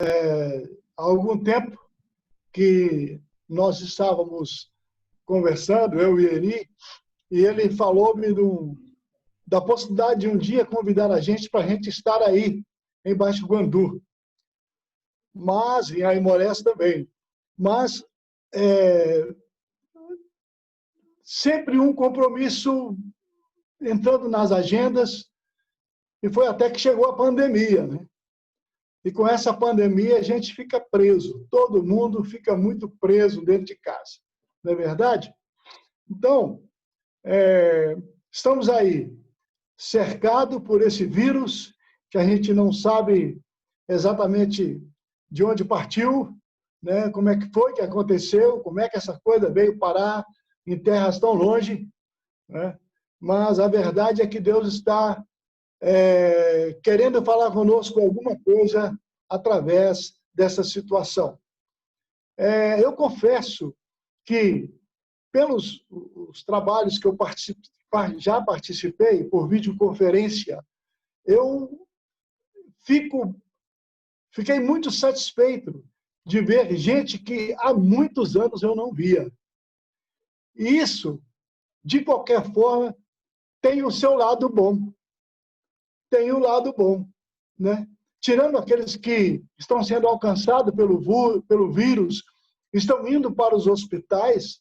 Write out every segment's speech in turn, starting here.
há algum tempo que nós estávamos conversando, eu e Eni, e ele falou-me da possibilidade de um dia convidar a gente para a gente estar aí, em Baixo Guandu, mas em Aimorés também. Mas sempre um compromisso entrando nas agendas, e foi até que chegou a pandemia, né? E com essa pandemia a gente fica preso, todo mundo fica muito preso dentro de casa, não é verdade? Então, estamos aí, cercados por esse vírus, que a gente não sabe exatamente de onde partiu, né? Como é que foi que aconteceu, como é que essa coisa veio parar em terras tão longe, né? Mas a verdade é que Deus está querendo falar conosco alguma coisa através dessa situação. Eu confesso que, pelos os trabalhos que eu já participei por videoconferência, eu fiquei muito satisfeito de ver gente que há muitos anos eu não via. E isso, de qualquer forma, tem o seu lado bom. Tem o lado bom, né? Tirando aqueles que estão sendo alcançados pelo vírus, estão indo para os hospitais,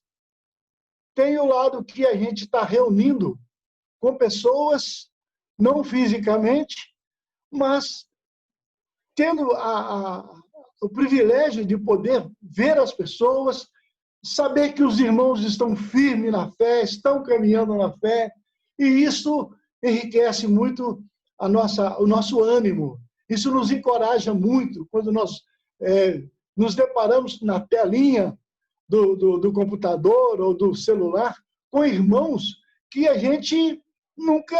tem o lado que a gente está reunindo com pessoas, não fisicamente, mas tendo o privilégio de poder ver as pessoas, saber que os irmãos estão firmes na fé, estão caminhando na fé, e isso enriquece muito o nosso ânimo. Isso nos encoraja muito quando nós nos deparamos na telinha do computador ou do celular com irmãos que a gente nunca...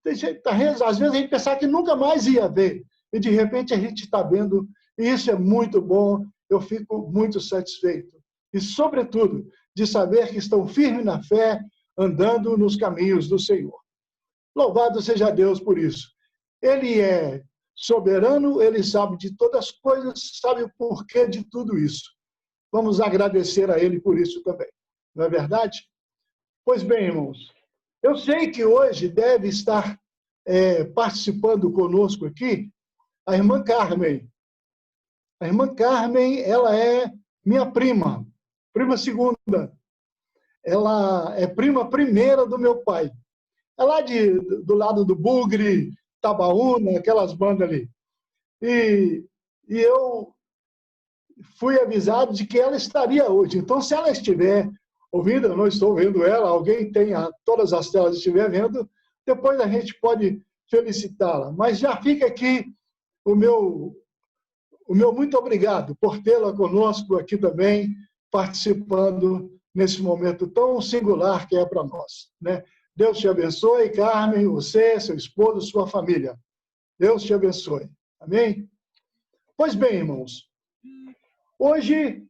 Às vezes a gente pensava que nunca mais ia ver, e de repente a gente está vendo, e isso é muito bom, eu fico muito satisfeito. E, sobretudo, de saber que estão firmes na fé, andando nos caminhos do Senhor. Louvado seja Deus por isso. Ele é soberano, ele sabe de todas as coisas, sabe o porquê de tudo isso. Vamos agradecer a ele por isso também. Não é verdade? Pois bem, irmãos, eu sei que hoje deve estar participando conosco aqui a irmã Carmen. A irmã Carmen, ela é minha prima segunda. Ela é prima primeira do meu pai. É lá do lado do Bugre, Tabaúna, aquelas bandas ali. E eu fui avisado de que ela estaria hoje. Então, se ela estiver ouvindo, eu não estou vendo ela, alguém tenha todas as telas e estiver vendo, depois a gente pode felicitá-la. Mas já fica aqui o meu muito obrigado por tê-la conosco aqui também, participando nesse momento tão singular que é para nós, né? Deus te abençoe, Carmen, você, seu esposo, sua família. Deus te abençoe. Amém? Pois bem, irmãos, hoje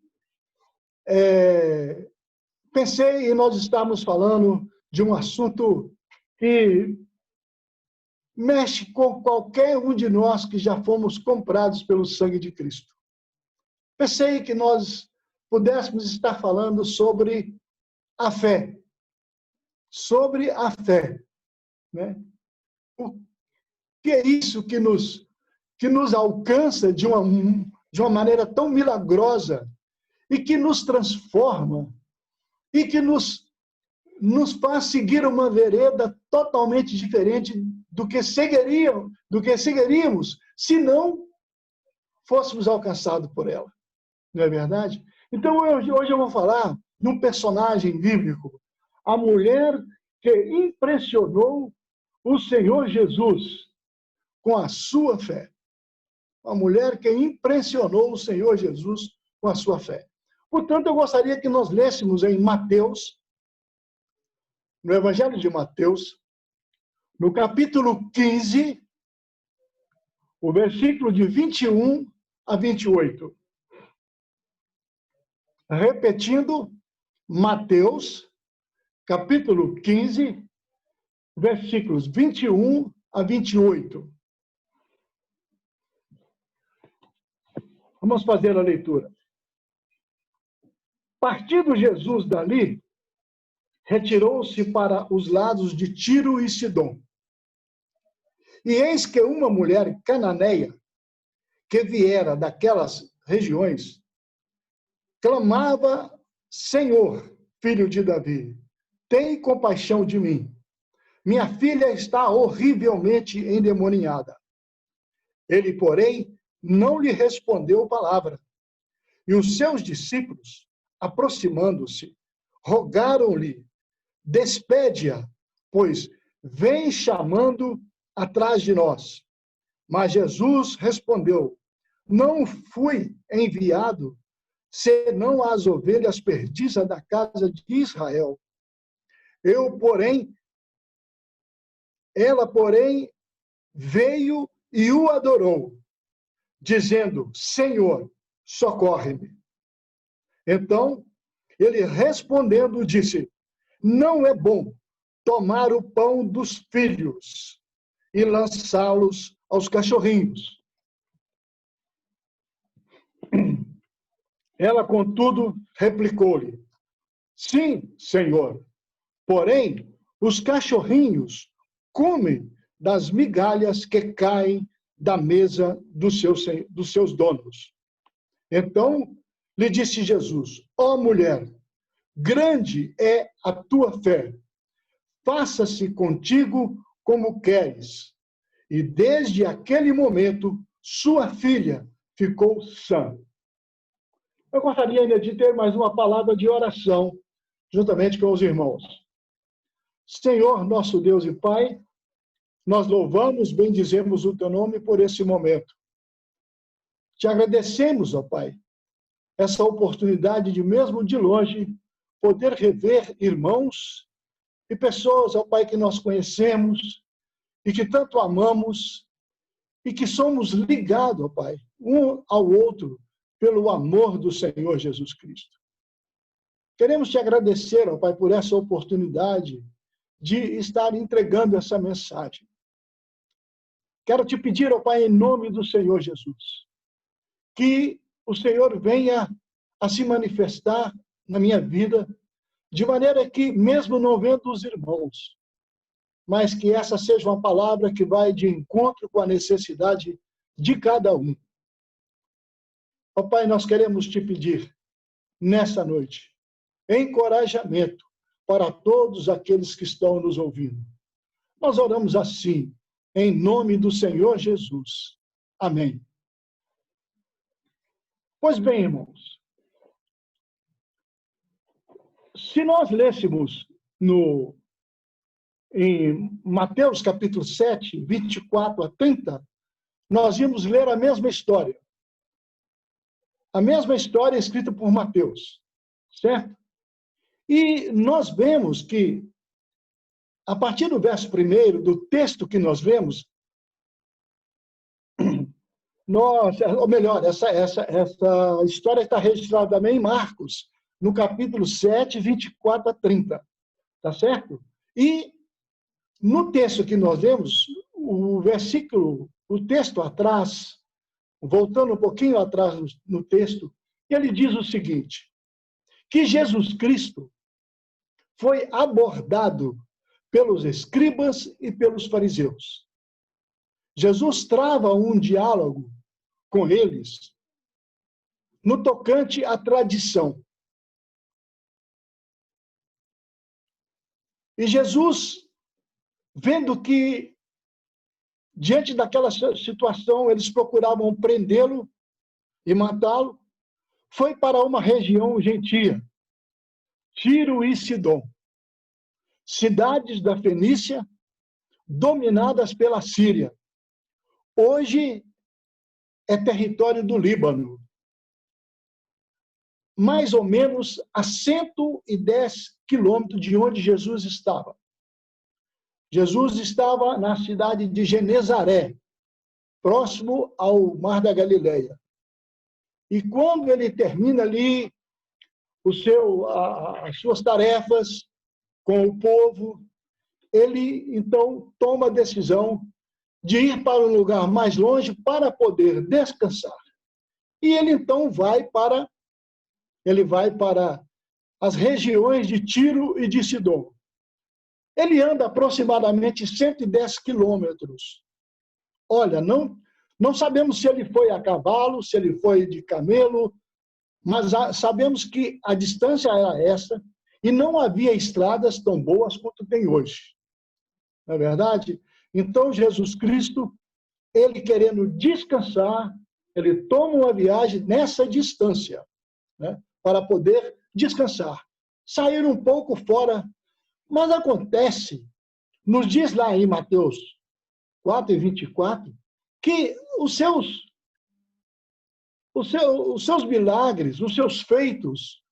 pensei em nós estarmos falando de um assunto que mexe com qualquer um de nós que já fomos comprados pelo sangue de Cristo. Pensei que nós pudéssemos estar falando sobre a fé. Sobre a fé, né? O que é isso que nos alcança de uma maneira tão milagrosa e que nos transforma e que nos faz seguir uma vereda totalmente diferente do que seguiríamos se não fôssemos alcançados por ela. Não é verdade? Então, hoje eu vou falar de um personagem bíblico, a mulher que impressionou o Senhor Jesus com a sua fé. A mulher que impressionou o Senhor Jesus com a sua fé. Portanto, eu gostaria que nós lêssemos em Mateus, no Evangelho de Mateus, no capítulo 15, o versículo de 21 a 28. Repetindo, Mateus, capítulo 15, versículos 21 a 28. Vamos fazer a leitura. Partindo Jesus dali, retirou-se para os lados de Tiro e Sidom. E eis que uma mulher cananeia, que viera daquelas regiões, clamava: Senhor, filho de Davi, tem compaixão de mim. Minha filha está horrivelmente endemoniada. Ele, porém, não lhe respondeu palavra. E os seus discípulos, aproximando-se, rogaram-lhe: despede-a, pois vem chamando atrás de nós. Mas Jesus respondeu: não fui enviado senão às ovelhas perdidas da casa de Israel. Ela, porém, veio e o adorou, dizendo: Senhor, socorre-me. Então, ele respondendo disse: não é bom tomar o pão dos filhos e lançá-los aos cachorrinhos. Ela, contudo, replicou-lhe: sim, Senhor, porém, os cachorrinhos comem das migalhas que caem da mesa dos seus donos. Então, lhe disse Jesus: ó mulher, grande é a tua fé, faça-se contigo como queres. E desde aquele momento, sua filha ficou sã. Eu gostaria ainda de ter mais uma palavra de oração, juntamente com os irmãos. Senhor, nosso Deus e Pai, nós louvamos, bendizemos o teu nome por esse momento. Te agradecemos, ó Pai, essa oportunidade de, mesmo de longe, poder rever irmãos e pessoas, ó Pai, que nós conhecemos e que tanto amamos e que somos ligados, ó Pai, um ao outro pelo amor do Senhor Jesus Cristo. Queremos te agradecer, ó Pai, por essa oportunidade de estar entregando essa mensagem. Quero te pedir, ó Pai, em nome do Senhor Jesus, que o Senhor venha a se manifestar na minha vida, de maneira que, mesmo não vendo os irmãos, mas que essa seja uma palavra que vai de encontro com a necessidade de cada um. Ó Pai, nós queremos te pedir, nessa noite, encorajamento para todos aqueles que estão nos ouvindo. Nós oramos assim, em nome do Senhor Jesus. Amém. Pois bem, irmãos, se nós lêssemos em Mateus capítulo 7, 24 a 30, nós íamos ler a mesma história. A mesma história escrita por Mateus, certo? E nós vemos que, a partir do verso 1 do texto que nós lemos, ou melhor, essa história está registrada também em Marcos, no capítulo 7, 24 a 30, tá certo? E no texto que nós lemos, o texto atrás, voltando um pouquinho atrás no texto, ele diz o seguinte, que Jesus Cristo foi abordado pelos escribas e pelos fariseus. Jesus trava um diálogo com eles no tocante à tradição. E Jesus, vendo que, diante daquela situação, eles procuravam prendê-lo e matá-lo, foi para uma região gentia, Tiro e Sidom, cidades da Fenícia, dominadas pela Síria. Hoje é território do Líbano, mais ou menos a 110 quilômetros de onde Jesus estava. Jesus estava na cidade de Genezaré, próximo ao Mar da Galileia. E quando ele termina ali as suas tarefas com o povo, ele então toma a decisão de ir para um lugar mais longe para poder descansar. E ele então ele vai para as regiões de Tiro e de Sidom. Ele anda aproximadamente 110 quilômetros. Olha, não sabemos se ele foi a cavalo, se ele foi de camelo, mas sabemos que a distância era essa e não havia estradas tão boas quanto tem hoje. Não é verdade? Então, Jesus Cristo, ele querendo descansar, ele toma uma viagem nessa distância, né, para poder descansar. Sair um pouco fora, mas acontece, nos diz lá em Mateus 4:24, que os seus milagres, os seus feitos,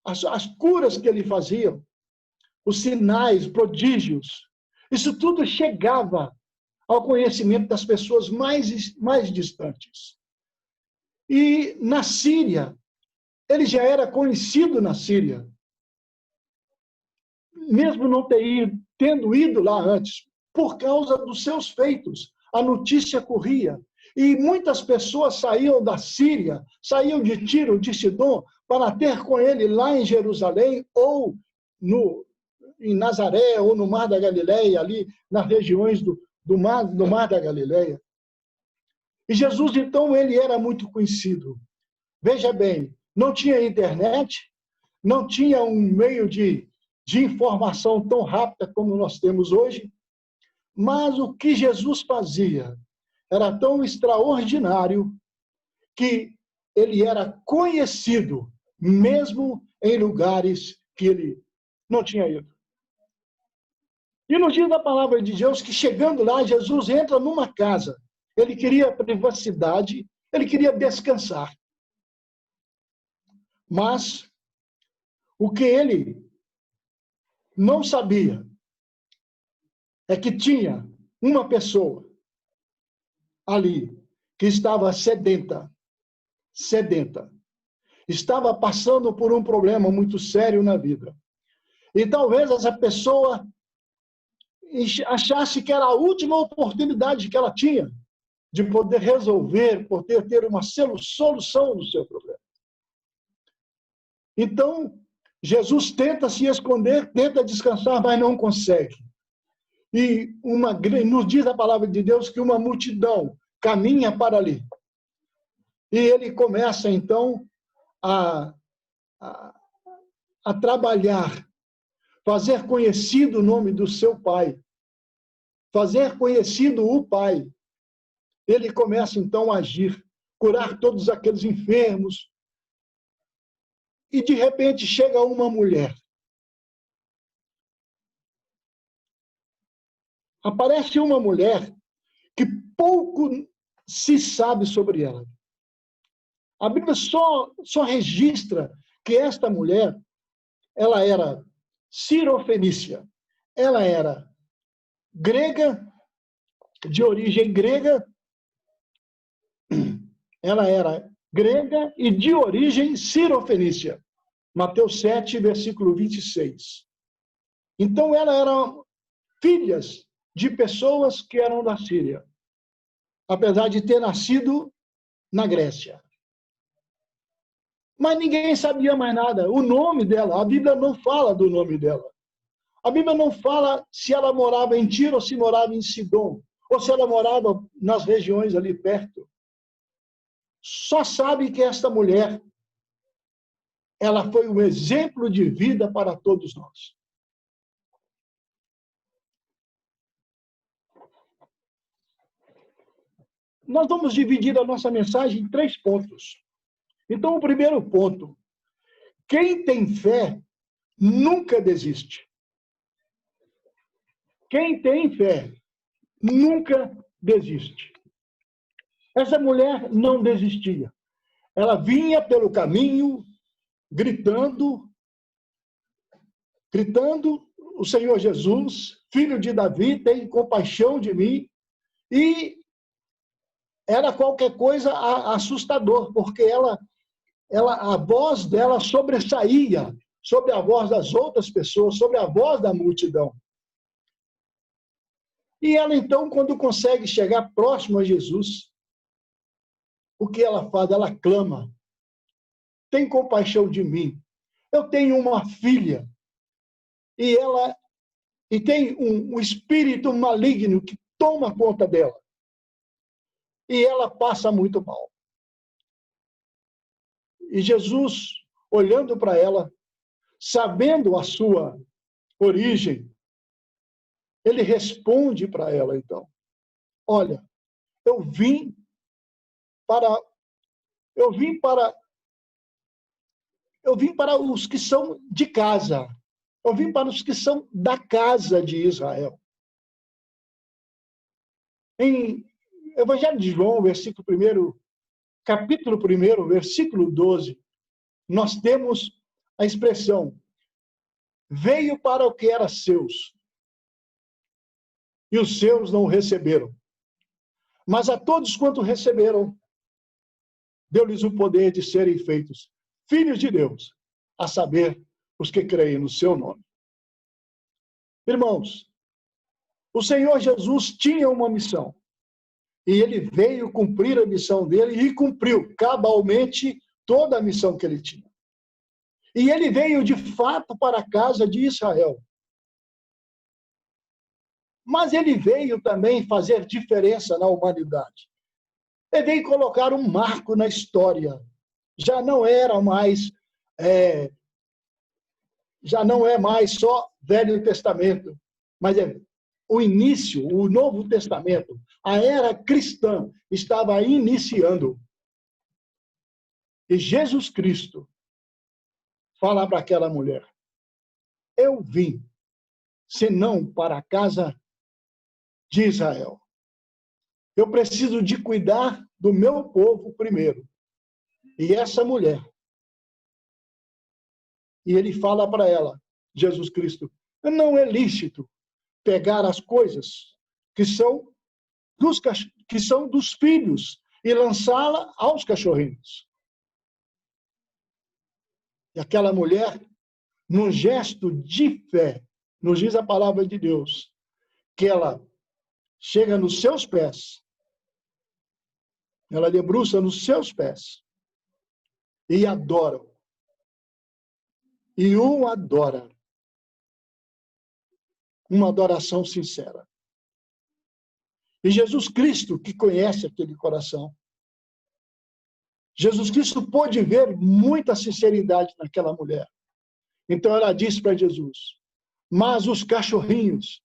as curas que ele fazia, os sinais, prodígios, isso tudo chegava ao conhecimento das pessoas mais distantes. E na Síria, ele já era conhecido na Síria, mesmo não tendo ido lá antes, por causa dos seus feitos. A notícia corria. E muitas pessoas saíam da Síria, saíam de Tiro, de Sidom, para ter com ele lá em Jerusalém, ou em Nazaré, ou no Mar da Galileia, ali nas regiões do Mar da Galileia. E Jesus, então, ele era muito conhecido. Veja bem, não tinha internet, não tinha um meio de informação tão rápida como nós temos hoje, mas o que Jesus fazia era tão extraordinário que ele era conhecido, mesmo em lugares que ele não tinha ido. E nos dias da palavra de Deus, que chegando lá, Jesus entra numa casa. Ele queria privacidade, ele queria descansar. Mas o que ele não sabia é que tinha uma pessoa ali que estava sedenta, estava passando por um problema muito sério na vida. E talvez essa pessoa achasse que era a última oportunidade que ela tinha de poder resolver, poder ter uma solução do seu problema. Então, Jesus tenta se esconder, tenta descansar, mas não consegue. E nos diz a palavra de Deus que uma multidão caminha para ali. E ele começa, então, a trabalhar, fazer conhecido o nome do seu Pai, fazer conhecido o Pai. Ele começa, então, a agir, curar todos aqueles enfermos. E, de repente, chega uma mulher. Aparece uma mulher que pouco se sabe sobre ela. A Bíblia só registra que esta mulher, ela era cirofenícia. Ela era grega, de origem grega. Ela era grega e de origem cirofenícia. Mateus 7, versículo 26. Então, ela era filhas de pessoas que eram da Síria, apesar de ter nascido na Grécia. Mas ninguém sabia mais nada. O nome dela, a Bíblia não fala do nome dela. A Bíblia não fala se ela morava em Tiro ou se morava em Sidom, ou se ela morava nas regiões ali perto. Só sabe que esta mulher, ela foi um exemplo de vida para todos nós. Nós vamos dividir a nossa mensagem em 3 pontos. Então, o primeiro ponto: quem tem fé nunca desiste. Quem tem fé nunca desiste. Essa mulher não desistia. Ela vinha pelo caminho, gritando, o Senhor Jesus, filho de Davi, tem compaixão de mim. E era qualquer coisa assustador, porque a voz dela sobressaía sobre a voz das outras pessoas, sobre a voz da multidão. E ela, então, quando consegue chegar próximo a Jesus, o que ela faz? Ela clama: tem compaixão de mim. Eu tenho uma filha e tem um espírito maligno que toma conta dela. E ela passa muito mal. E Jesus, olhando para ela, sabendo a sua origem, ele responde para ela, então: olha, eu vim para eu vim para eu vim para os que são de casa. Eu vim para os que são da casa de Israel. Em Evangelho de João, capítulo 1, versículo 12, nós temos a expressão: veio para o que era seus, e os seus não o receberam. Mas a todos quanto receberam, deu-lhes o poder de serem feitos filhos de Deus, a saber, os que creem no seu nome. Irmãos, o Senhor Jesus tinha uma missão, e ele veio cumprir a missão dele e cumpriu cabalmente toda a missão que ele tinha. E ele veio de fato para a casa de Israel. Mas ele veio também fazer diferença na humanidade. Ele veio colocar um marco na história. Já não é mais só Velho Testamento, mas é o início, o Novo Testamento. A era cristã estava iniciando. E Jesus Cristo fala para aquela mulher: eu vim, senão para a casa de Israel. Eu preciso de cuidar do meu povo primeiro. E essa mulher. E ele fala para ela, Jesus Cristo: não é lícito pegar as coisas que são dos filhos e lançá-la aos cachorrinhos. E aquela mulher, num gesto de fé, nos diz a palavra de Deus, que ela chega nos seus pés, ela debruça nos seus pés e adora. E o adora. Uma adoração sincera. E Jesus Cristo, que conhece aquele coração, Jesus Cristo pôde ver muita sinceridade naquela mulher. Então ela disse para Jesus: mas os cachorrinhos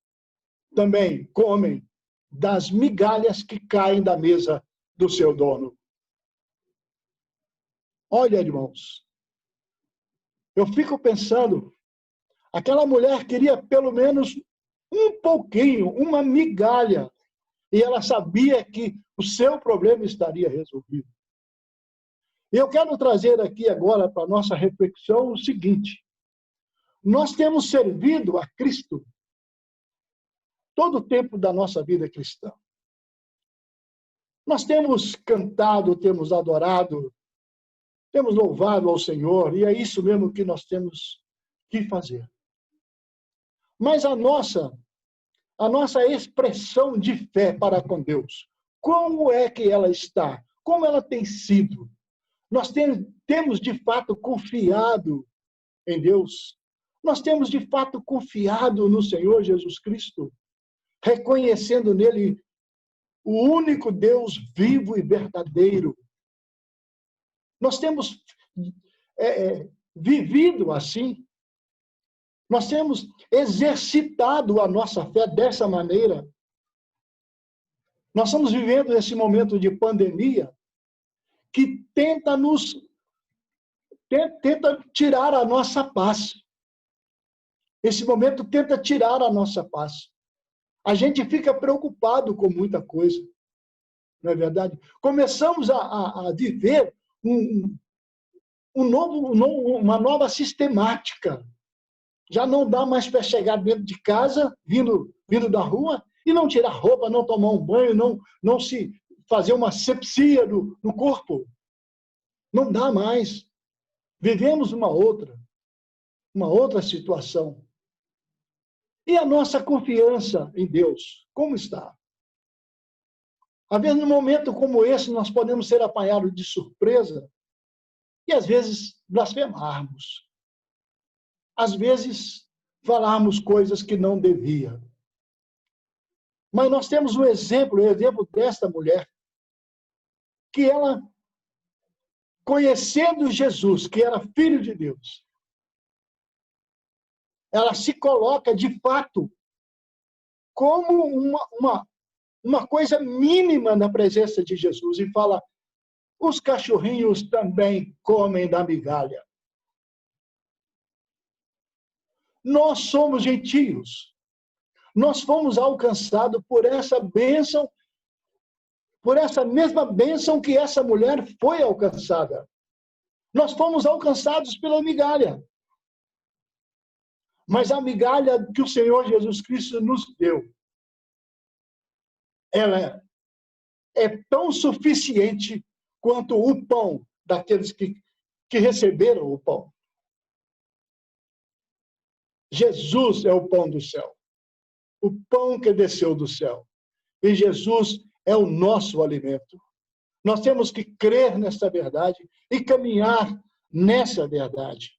também comem das migalhas que caem da mesa do seu dono. Olha, irmãos, eu fico pensando, aquela mulher queria pelo menos um pouquinho, uma migalha, e ela sabia que o seu problema estaria resolvido. E eu quero trazer aqui agora para a nossa reflexão o seguinte: nós temos servido a Cristo todo o tempo da nossa vida cristã. Nós temos cantado, temos adorado, temos louvado ao Senhor, e é isso mesmo que nós temos que fazer. Mas a nossa expressão de fé para com Deus, como é que ela está? Como ela tem sido? Nós temos de fato confiado em Deus? Nós temos de fato confiado no Senhor Jesus Cristo, reconhecendo nele o único Deus vivo e verdadeiro? Nós temos vivido assim? Nós temos exercitado a nossa fé dessa maneira? Nós estamos vivendo esse momento de pandemia que tenta tirar a nossa paz. Esse momento tenta tirar a nossa paz. A gente fica preocupado com muita coisa, não é verdade? Começamos a viver uma nova sistemática. Já não dá mais para chegar dentro de casa, vindo da rua, e não tirar roupa, não tomar um banho, não se fazer uma asepsia no corpo. Não dá mais. Vivemos uma outra situação. E a nossa confiança em Deus, como está? Às vezes, num momento como esse, nós podemos ser apanhados de surpresa e, às vezes, blasfemarmos. Às vezes, falarmos coisas que não devia. Mas nós temos o exemplo desta mulher, que ela, conhecendo Jesus, que era filho de Deus, ela se coloca, de fato, como uma coisa mínima na presença de Jesus e fala: os cachorrinhos também comem da migalha. Nós somos gentios. Nós fomos alcançados por essa bênção, por essa mesma bênção que essa mulher foi alcançada. Nós fomos alcançados pela migalha. Mas a migalha que o Senhor Jesus Cristo nos deu, ela é tão suficiente quanto o pão daqueles que receberam o pão. Jesus é o pão do céu, o pão que desceu do céu. E Jesus é o nosso alimento. Nós temos que crer nessa verdade e caminhar nessa verdade.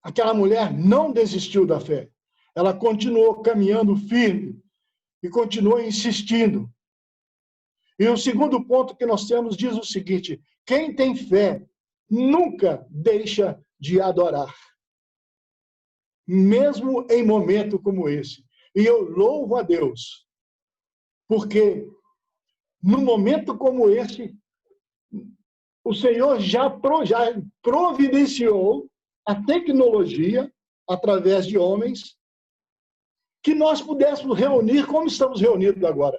Aquela mulher não desistiu da fé. Ela continuou caminhando firme e continuou insistindo. E o segundo ponto que nós temos diz o seguinte: quem tem fé nunca deixa de adorar, mesmo em momento como esse. E eu louvo a Deus, porque num momento como esse, o Senhor já providenciou a tecnologia, através de homens, que nós pudéssemos reunir como estamos reunidos agora.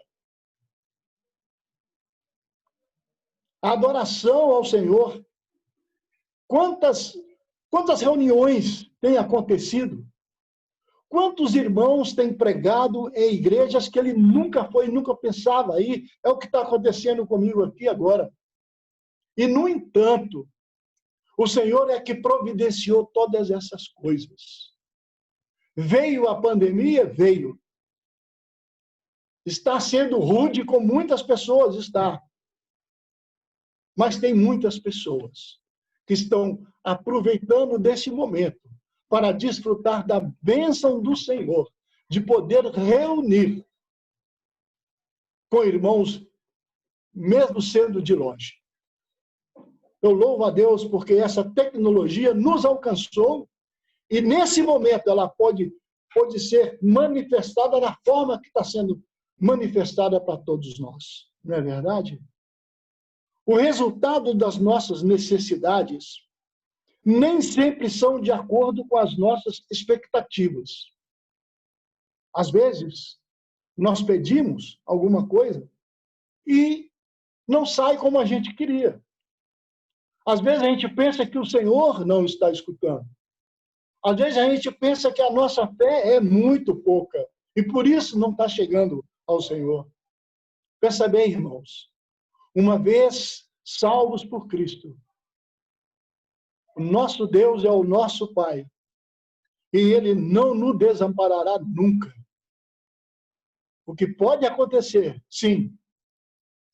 A adoração ao Senhor. Quantas reuniões têm acontecido? Quantos irmãos têm pregado em igrejas que ele nunca foi, nunca pensava aí? É o que está acontecendo comigo aqui agora. E, no entanto, o Senhor é que providenciou todas essas coisas. Veio a pandemia? Veio. Está sendo rude com muitas pessoas, está. Mas tem muitas pessoas que estão aproveitando desse momento para desfrutar da bênção do Senhor, de poder reunir com irmãos, mesmo sendo de longe. Eu louvo a Deus porque essa tecnologia nos alcançou e, nesse momento, ela pode ser manifestada da forma que está sendo manifestada para todos nós. Não é verdade? O resultado das nossas necessidades nem sempre são de acordo com as nossas expectativas. Às vezes, nós pedimos alguma coisa e não sai como a gente queria. Às vezes, a gente pensa que o Senhor não está escutando. Às vezes, a gente pensa que a nossa fé é muito pouca e, por isso, não está chegando ao Senhor. Pensa bem, irmãos. Uma vez salvos por Cristo, o nosso Deus é o nosso Pai. E Ele não nos desamparará nunca. O que pode acontecer, sim,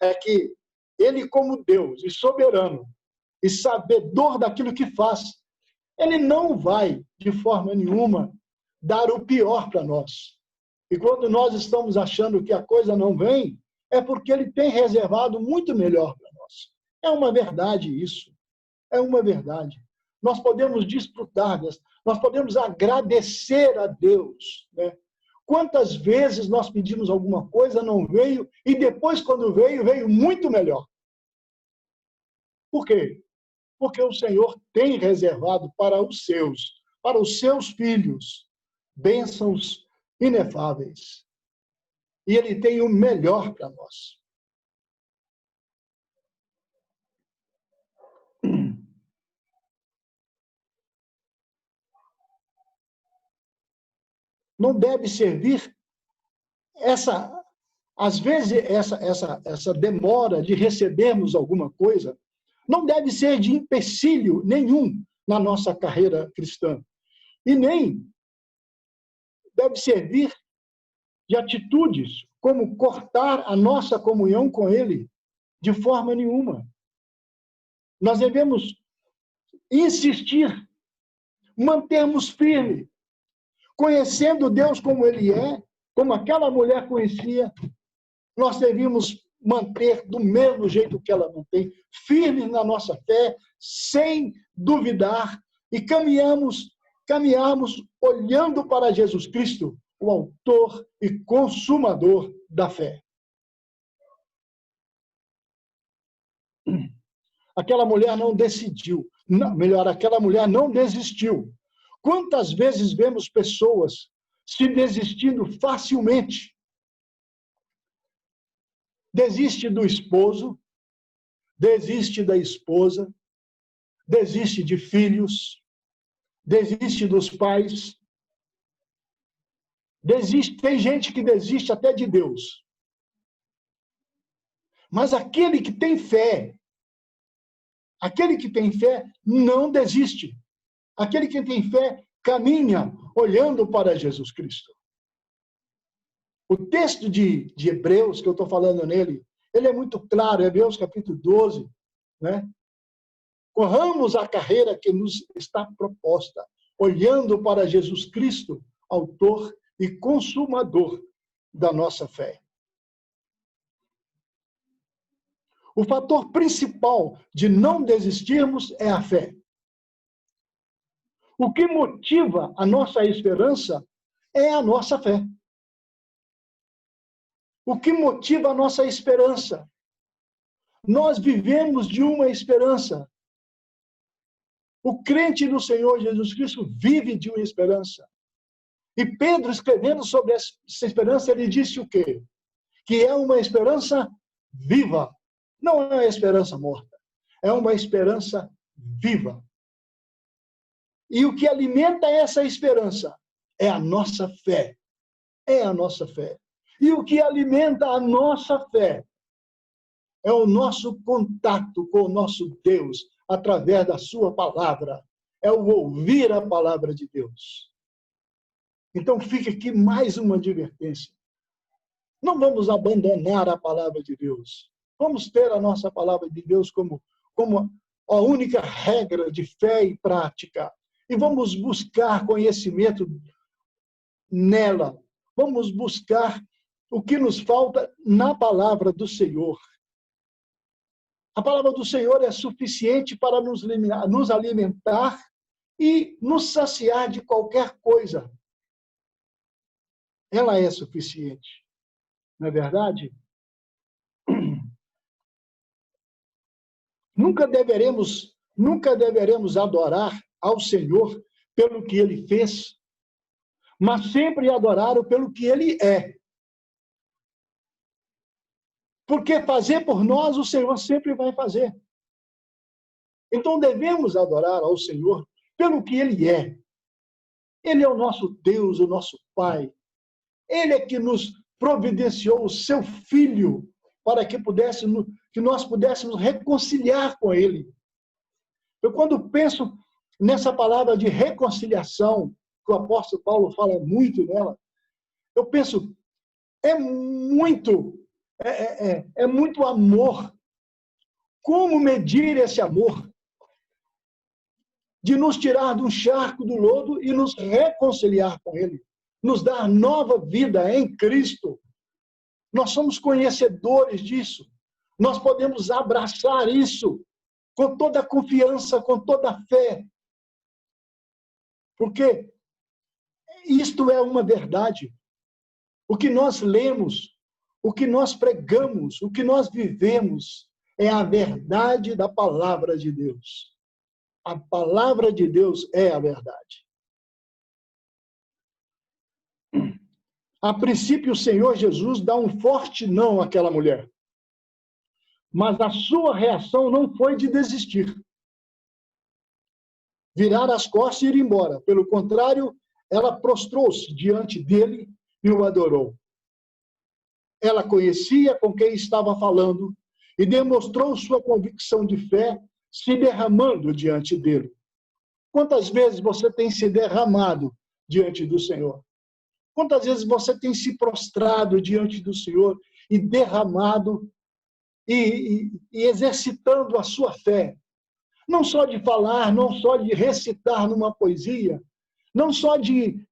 é que Ele, como Deus e soberano e sabedor daquilo que faz, Ele não vai, de forma nenhuma, dar o pior para nós. E quando nós estamos achando que a coisa não vem, é porque Ele tem reservado muito melhor para nós. É uma verdade isso. É uma verdade. Nós podemos desfrutar dessa, nós podemos agradecer a Deus, né? Quantas vezes nós pedimos alguma coisa, não veio, e depois, quando veio, veio muito melhor. Por quê? Porque o Senhor tem reservado para os seus filhos, bênçãos inefáveis. E Ele tem o melhor para nós. Não deve servir às vezes essa demora de recebermos alguma coisa não deve ser de empecilho nenhum na nossa carreira cristã. E nem deve servir de atitudes como cortar a nossa comunhão com Ele de forma nenhuma. Nós devemos insistir, mantermos firme, conhecendo Deus como Ele é, como aquela mulher conhecia, nós devemos manter do mesmo jeito que ela mantém, firmes na nossa fé, sem duvidar, e caminharmos olhando para Jesus Cristo, o autor e consumador da fé. Aquela mulher não decidiu, aquela mulher não desistiu. Quantas vezes vemos pessoas se desistindo facilmente? Desiste do esposo, desiste da esposa, desiste de filhos, desiste dos pais, tem gente que desiste até de Deus. Mas aquele que tem fé não desiste. Aquele que tem fé caminha olhando para Jesus Cristo. O texto de Hebreus, que eu estou falando nele, ele é muito claro, Hebreus capítulo 12, né? Corramos a carreira que nos está proposta, olhando para Jesus Cristo, autor e consumador da nossa fé. O fator principal de não desistirmos é a fé. O que motiva a nossa esperança é a nossa fé. O que motiva a nossa esperança? Nós vivemos de uma esperança. O crente no Senhor Jesus Cristo vive de uma esperança. E Pedro, escrevendo sobre essa esperança, ele disse o quê? Que é uma esperança viva. Não é uma esperança morta. É uma esperança viva. E o que alimenta essa esperança é a nossa fé. É a nossa fé. E o que alimenta a nossa fé é o nosso contato com o nosso Deus através da sua palavra. É o ouvir a palavra de Deus. Então fica aqui mais uma advertência. Não vamos abandonar a palavra de Deus. Vamos ter a nossa palavra de Deus como a única regra de fé e prática. E vamos buscar conhecimento nela. Vamos buscar o que nos falta na palavra do Senhor. A palavra do Senhor é suficiente para nos alimentar e nos saciar de qualquer coisa. Ela é suficiente. Não é verdade? Nunca deveremos adorar ao Senhor pelo que Ele fez, mas sempre adorá-lo pelo que Ele é. Porque fazer por nós, o Senhor sempre vai fazer. Então devemos adorar ao Senhor pelo que Ele é. Ele é o nosso Deus, o nosso Pai. Ele é que nos providenciou o seu Filho para que nós pudéssemos reconciliar com Ele. Eu, quando penso nessa palavra de reconciliação, que o apóstolo Paulo fala muito nela, eu penso, é muito amor. Como medir esse amor? De nos tirar do charco do lodo e nos reconciliar com Ele. Nos dar nova vida em Cristo. Nós somos conhecedores disso. Nós podemos abraçar isso com toda a confiança, com toda a fé. Porque isto é uma verdade. O que nós lemos, o que nós pregamos, o que nós vivemos é a verdade da palavra de Deus. A palavra de Deus é a verdade. A princípio, o Senhor Jesus dá um forte não àquela mulher. Mas a sua reação não foi de desistir. Virar as costas e ir embora. Pelo contrário, ela prostrou-se diante dele e o adorou. Ela conhecia com quem estava falando e demonstrou sua convicção de fé se derramando diante dele. Quantas vezes você tem se derramado diante do Senhor? Quantas vezes você tem se prostrado diante do Senhor e derramado e exercitando a sua fé? Não só de falar, não só de recitar numa poesia, não só de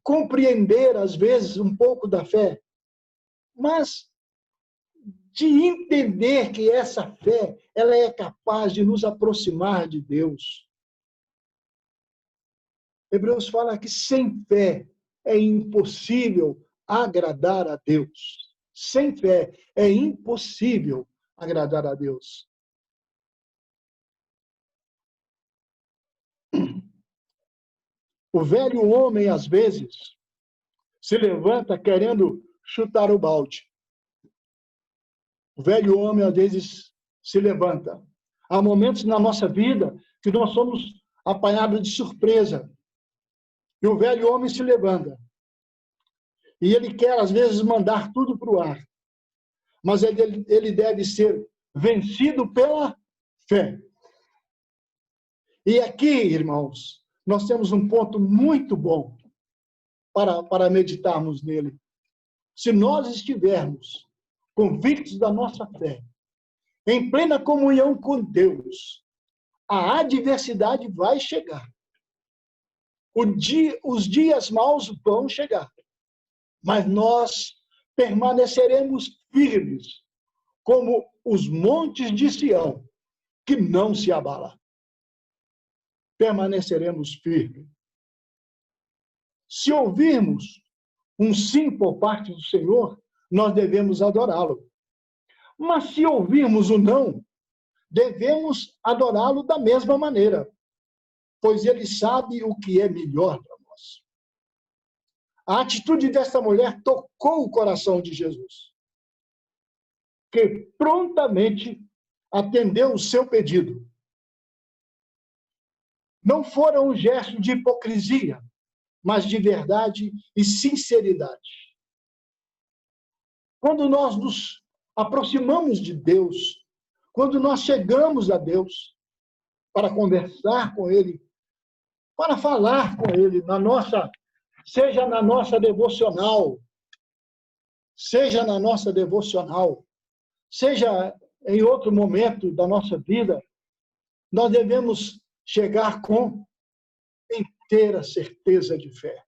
compreender, às vezes, um pouco da fé, mas de entender que essa fé ela é capaz de nos aproximar de Deus. Hebreus fala que sem fé é impossível agradar a Deus. Sem fé é impossível agradar a Deus. O velho homem, às vezes, se levanta querendo chutar o balde. O velho homem, às vezes, se levanta. Há momentos na nossa vida que nós somos apanhados de surpresa. E o velho homem se levanta. E ele quer, às vezes, mandar tudo para o ar. Mas ele deve ser vencido pela fé. E aqui, irmãos, nós temos um ponto muito bom para meditarmos nele. Se nós estivermos convictos da nossa fé, em plena comunhão com Deus, a adversidade vai chegar. Os dias maus vão chegar. Mas nós permaneceremos firmes, como os montes de Sião, que não se abalam. Permaneceremos firmes. Se ouvirmos um sim por parte do Senhor, nós devemos adorá-lo. Mas se ouvirmos o não, devemos adorá-lo da mesma maneira, pois ele sabe o que é melhor para nós. A atitude desta mulher tocou o coração de Jesus, que prontamente atendeu o seu pedido. Não foram um gesto de hipocrisia, mas de verdade e sinceridade. Quando nós nos aproximamos de Deus, quando nós chegamos a Deus para conversar com Ele, para falar com Ele, seja na nossa devocional, seja em outro momento da nossa vida, nós devemos chegar com inteira certeza de fé.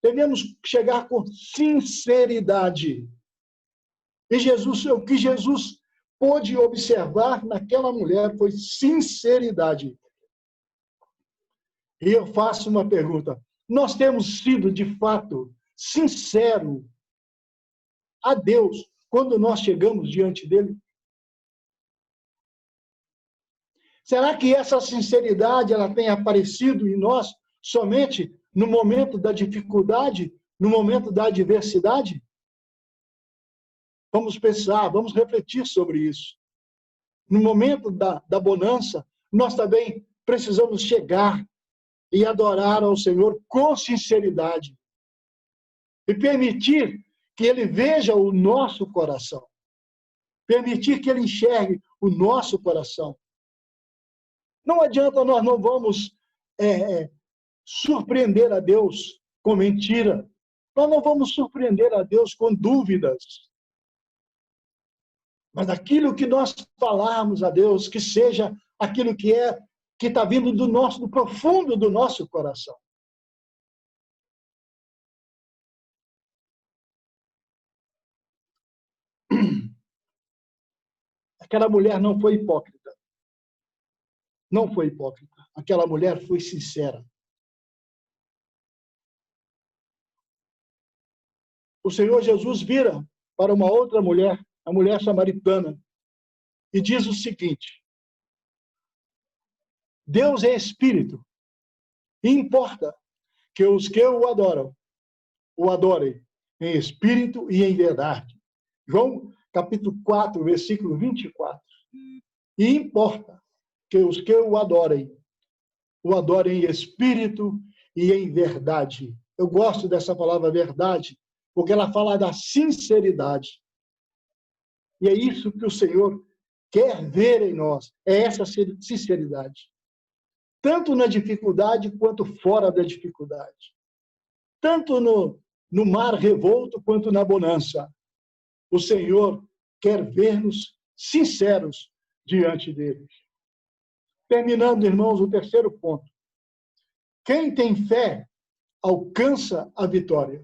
Devemos chegar com sinceridade. E o que Jesus pôde observar naquela mulher foi sinceridade. E eu faço uma pergunta. Nós temos sido, de fato, sinceros a Deus quando nós chegamos diante dele? Será que essa sinceridade ela tem aparecido em nós somente no momento da dificuldade, no momento da adversidade? Vamos pensar, vamos refletir sobre isso. No momento da bonança, nós também precisamos chegar e adorar ao Senhor com sinceridade. E permitir que Ele veja o nosso coração. Permitir que Ele enxergue o nosso coração. Não adianta, nós não vamos surpreender a Deus com mentira. Nós não vamos surpreender a Deus com dúvidas. Mas aquilo que nós falarmos a Deus, que seja aquilo que está vindo do profundo do nosso coração. Aquela mulher não foi hipócrita. Não foi hipócrita. Aquela mulher foi sincera. O Senhor Jesus vira para uma outra mulher, a mulher samaritana, e diz o seguinte: Deus é espírito, e importa que os que o adorem em espírito e em verdade. João, capítulo 4, versículo 24. E importa que os que o adorem em espírito e em verdade. Eu gosto dessa palavra verdade, porque ela fala da sinceridade. E é isso que o Senhor quer ver em nós, é essa sinceridade. tanto na dificuldade quanto fora da dificuldade. Tanto no mar revolto quanto na bonança. O Senhor quer ver-nos sinceros diante dele. Terminando, irmãos, o terceiro ponto. Quem tem fé alcança a vitória.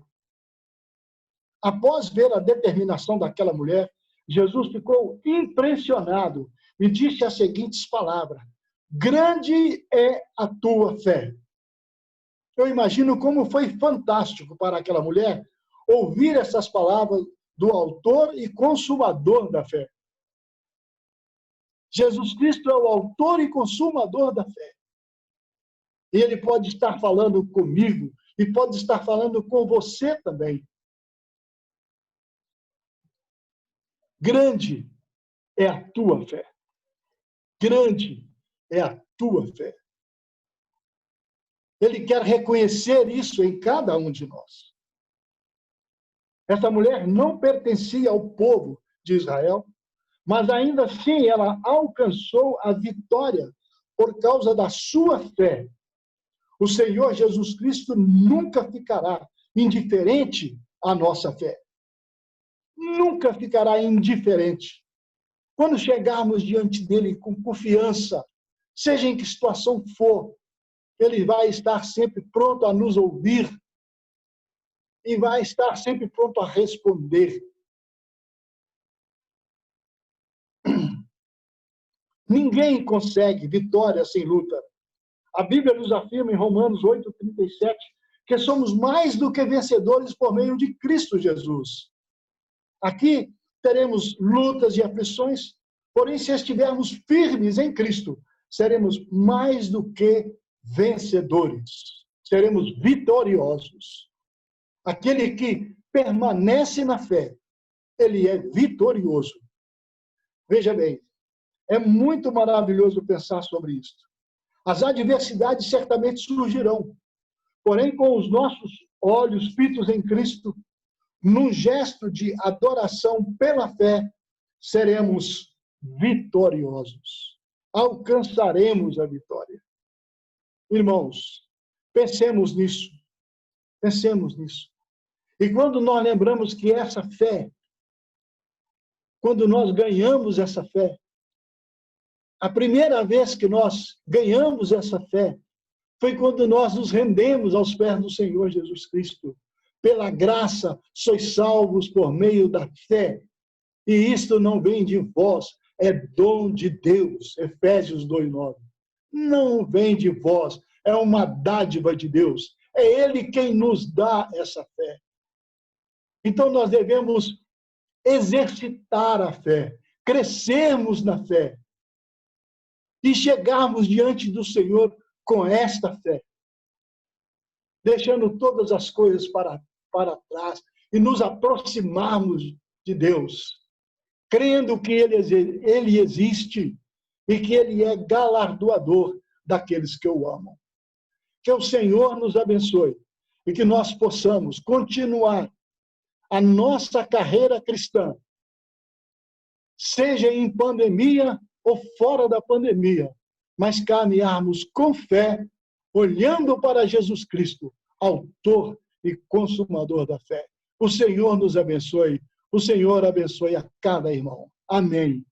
Após ver a determinação daquela mulher, Jesus ficou impressionado e disse as seguintes palavras: grande é a tua fé. Eu imagino como foi fantástico para aquela mulher ouvir essas palavras do autor e consumador da fé. Jesus Cristo é o autor e consumador da fé. E ele pode estar falando comigo e pode estar falando com você também. Grande é a tua fé. Grande é a tua fé. Ele quer reconhecer isso em cada um de nós. Essa mulher não pertencia ao povo de Israel, mas ainda assim ela alcançou a vitória por causa da sua fé. O Senhor Jesus Cristo nunca ficará indiferente à nossa fé. Nunca ficará indiferente. Quando chegarmos diante dele com confiança, seja em que situação for, ele vai estar sempre pronto a nos ouvir e vai estar sempre pronto a responder. Ninguém consegue vitória sem luta. A Bíblia nos afirma em Romanos 8:37 que somos mais do que vencedores por meio de Cristo Jesus. Aqui teremos lutas e aflições, porém, se estivermos firmes em Cristo, seremos mais do que vencedores. Seremos vitoriosos. Aquele que permanece na fé, ele é vitorioso. Veja bem, é muito maravilhoso pensar sobre isso. As adversidades certamente surgirão, porém, com os nossos olhos fitos em Cristo, num gesto de adoração pela fé, seremos vitoriosos. Alcançaremos a vitória. Irmãos, pensemos nisso. Pensemos nisso. E quando nós lembramos que essa fé, quando nós ganhamos essa fé, a primeira vez que nós ganhamos essa fé foi quando nós nos rendemos aos pés do Senhor Jesus Cristo. Pela graça, sois salvos por meio da fé. E isto não vem de vós, é dom de Deus. Efésios 2:9. Não vem de vós, é uma dádiva de Deus. É Ele quem nos dá essa fé. Então nós devemos exercitar a fé, crescermos na fé e chegarmos diante do Senhor com esta fé, deixando todas as coisas para trás e nos aproximarmos de Deus, crendo que Ele existe e que Ele é galardoador daqueles que o amam. Que o Senhor nos abençoe e que nós possamos continuar a nossa carreira cristã, seja em pandemia ou fora da pandemia, mas caminharmos com fé, olhando para Jesus Cristo, autor e consumador da fé. O Senhor nos abençoe, o Senhor abençoe a cada irmão. Amém.